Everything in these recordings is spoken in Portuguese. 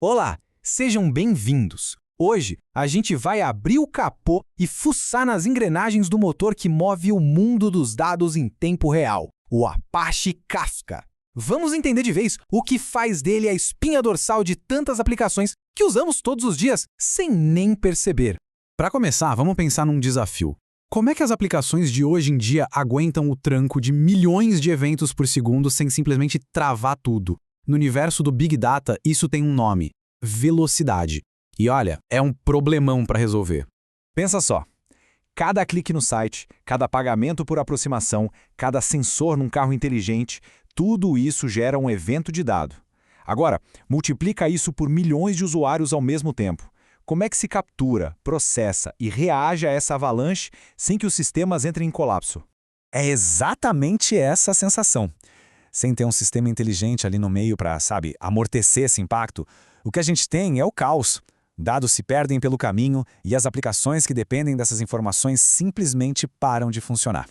Olá, sejam bem-vindos! Hoje, a gente vai abrir o capô e fuçar nas engrenagens do motor que move o mundo dos dados em tempo real, o Apache Kafka. Vamos entender de vez o que faz dele a espinha dorsal de tantas aplicações que usamos todos os dias sem nem perceber. Para começar, vamos pensar num desafio. Como é que as aplicações de hoje em dia aguentam o tranco de milhões de eventos por segundo sem simplesmente travar tudo? No universo do Big Data, isso tem um nome: velocidade. E olha, é um problemão para resolver. Pensa só, cada clique no site, cada pagamento por aproximação, cada sensor num carro inteligente, tudo isso gera um evento de dado. Agora, multiplica isso por milhões de usuários ao mesmo tempo. Como é que se captura, processa e reage a essa avalanche sem que os sistemas entrem em colapso? É exatamente essa a sensação. Sem ter um sistema inteligente ali no meio para, amortecer esse impacto, o que a gente tem é o caos. Dados se perdem pelo caminho e as aplicações que dependem dessas informações simplesmente param de funcionar.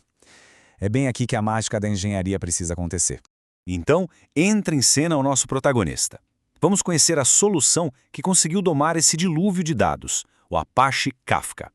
É bem aqui que a mágica da engenharia precisa acontecer. Então, entra em cena o nosso protagonista. Vamos conhecer a solução que conseguiu domar esse dilúvio de dados, o Apache Kafka.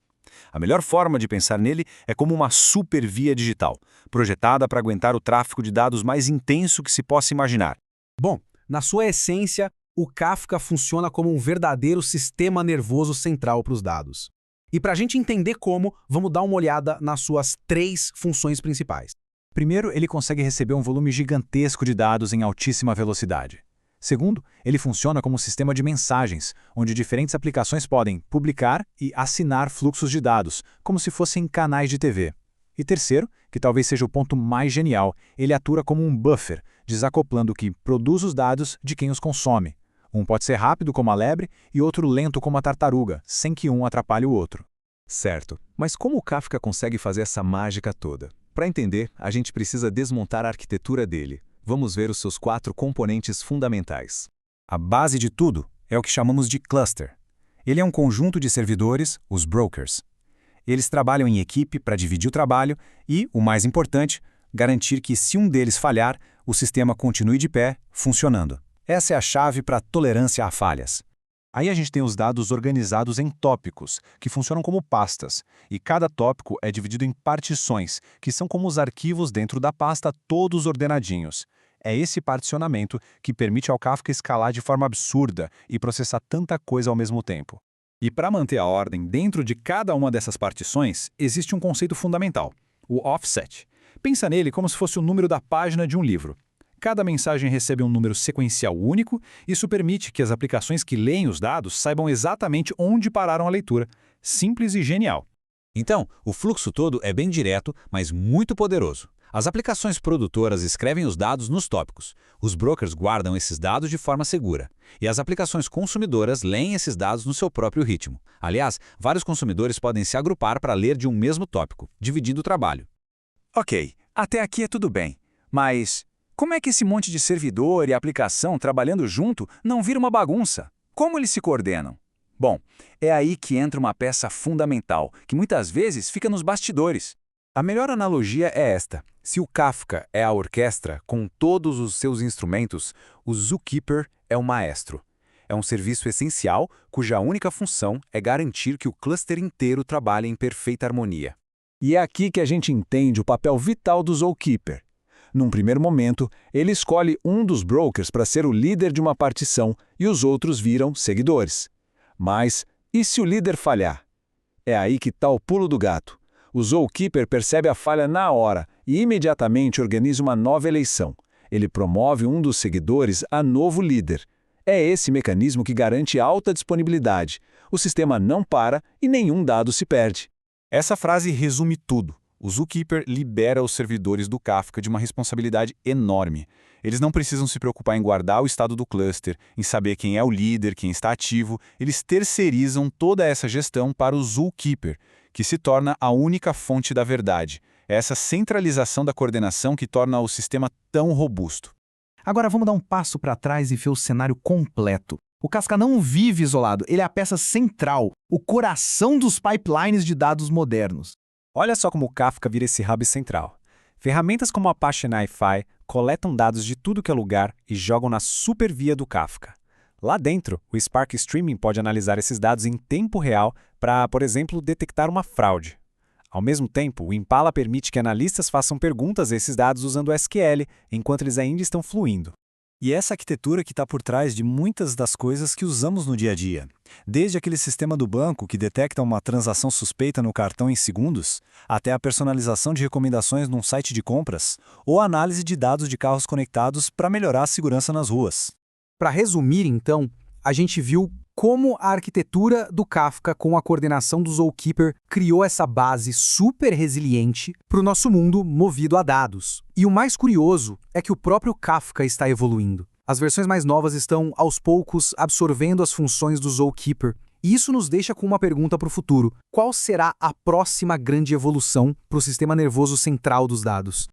A melhor forma de pensar nele é como uma supervia digital, projetada para aguentar o tráfego de dados mais intenso que se possa imaginar. Bom, na sua essência, o Kafka funciona como um verdadeiro sistema nervoso central para os dados. E para a gente entender como, vamos dar uma olhada nas suas 3 funções principais. Primeiro, ele consegue receber um volume gigantesco de dados em altíssima velocidade. Segundo, ele funciona como um sistema de mensagens, onde diferentes aplicações podem publicar e assinar fluxos de dados, como se fossem canais de TV. E terceiro, que talvez seja o ponto mais genial, ele atua como um buffer, desacoplando o que produz os dados de quem os consome. Um pode ser rápido como a lebre e outro lento como a tartaruga, sem que um atrapalhe o outro. Certo, mas como o Kafka consegue fazer essa mágica toda? Para entender, a gente precisa desmontar a arquitetura dele. Vamos ver os seus 4 componentes fundamentais. A base de tudo é o que chamamos de cluster. Ele é um conjunto de servidores, os brokers. Eles trabalham em equipe para dividir o trabalho e, o mais importante, garantir que se um deles falhar, o sistema continue de pé, funcionando. Essa é a chave para a tolerância a falhas. Aí a gente tem os dados organizados em tópicos, que funcionam como pastas, e cada tópico é dividido em partições, que são como os arquivos dentro da pasta, todos ordenadinhos. É esse particionamento que permite ao Kafka escalar de forma absurda e processar tanta coisa ao mesmo tempo. E para manter a ordem dentro de cada uma dessas partições, existe um conceito fundamental, o offset. Pensa nele como se fosse o número da página de um livro. Cada mensagem recebe um número sequencial único, isso permite que as aplicações que leem os dados saibam exatamente onde pararam a leitura. Simples e genial. Então, o fluxo todo é bem direto, mas muito poderoso. As aplicações produtoras escrevem os dados nos tópicos. Os brokers guardam esses dados de forma segura. E as aplicações consumidoras leem esses dados no seu próprio ritmo. Aliás, vários consumidores podem se agrupar para ler de um mesmo tópico, dividindo o trabalho. Ok, até aqui é tudo bem, mas como é que esse monte de servidor e aplicação trabalhando junto não vira uma bagunça? Como eles se coordenam? Bom, é aí que entra uma peça fundamental, que muitas vezes fica nos bastidores. A melhor analogia é esta. Se o Kafka é a orquestra com todos os seus instrumentos, o Zookeeper é o maestro. É um serviço essencial cuja única função é garantir que o cluster inteiro trabalhe em perfeita harmonia. E é aqui que a gente entende o papel vital do Zookeeper. Num primeiro momento, ele escolhe um dos brokers para ser o líder de uma partição e os outros viram seguidores. Mas, e se o líder falhar? É aí que está o pulo do gato. O Zookeeper percebe a falha na hora e imediatamente organiza uma nova eleição. Ele promove um dos seguidores a novo líder. É esse mecanismo que garante alta disponibilidade. O sistema não para e nenhum dado se perde. Essa frase resume tudo. O Zookeeper libera os servidores do Kafka de uma responsabilidade enorme. Eles não precisam se preocupar em guardar o estado do cluster, em saber quem é o líder, quem está ativo. Eles terceirizam toda essa gestão para o Zookeeper, que se torna a única fonte da verdade. É essa centralização da coordenação que torna o sistema tão robusto. Agora vamos dar um passo para trás e ver o cenário completo. O Kafka não vive isolado, ele é a peça central, o coração dos pipelines de dados modernos. Olha só como o Kafka vira esse hub central. Ferramentas como a Apache NiFi coletam dados de tudo que é lugar e jogam na supervia do Kafka. Lá dentro, o Spark Streaming pode analisar esses dados em tempo real para, por exemplo, detectar uma fraude. Ao mesmo tempo, o Impala permite que analistas façam perguntas a esses dados usando o SQL, enquanto eles ainda estão fluindo. E essa arquitetura que está por trás de muitas das coisas que usamos no dia a dia. Desde aquele sistema do banco que detecta uma transação suspeita no cartão em segundos, até a personalização de recomendações num site de compras, ou a análise de dados de carros conectados para melhorar a segurança nas ruas. Para resumir, então, a gente viu como a arquitetura do Kafka com a coordenação do Zookeeper criou essa base super resiliente para o nosso mundo movido a dados. E o mais curioso é que o próprio Kafka está evoluindo. As versões mais novas estão, aos poucos, absorvendo as funções do Zookeeper. E isso nos deixa com uma pergunta para o futuro. Qual será a próxima grande evolução para o sistema nervoso central dos dados?